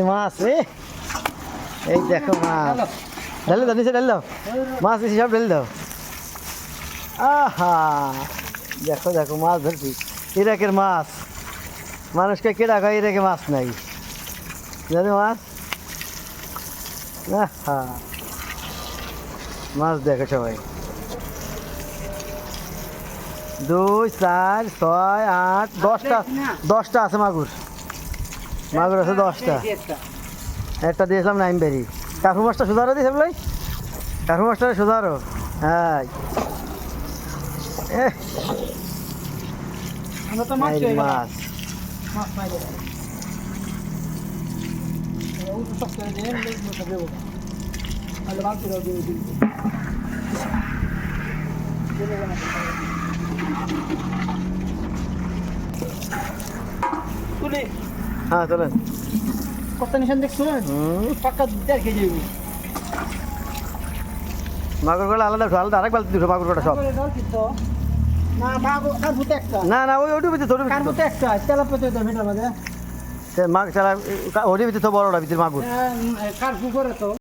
মাছ এই দেখো মাছ ঢেলে দাও নিচে ঢেলে দাও মাছ নিচে সব ঢেলে দাও আহা দেখো দেখো মাছ ধরছি ইরাকের মাছ মানুষকে কেডা খায় ইরাকে মাছ নাই জানি মাছ আহা মাছ দেখো সবাই 2 4 6 8 10টা আছে মাগুর আছে 10টা একটা দিয়েছিলাম নাইম বেরি কাকু মাছটা সুধারো দিয়েছে বলে কাকু মাছটা সুধারো হ্যাঁ মাছ হ্যাঁ চলেন কত নিশান দেখছো পাক্কা 1.5 কেজি মাগুরগুলো আলাদা আলাদা আরেক বালতি দুটো মাগুরটা সব না মাগুর কার ভূতে একটা না না ওই ওটির ভিতরে কার ভূতে একটা তেলা পচে তো ভিতর মধ্যে মাগ চালা ওটির ভিতরে তো বড়টা ভিতরে মাগুর কার পুকুরে তো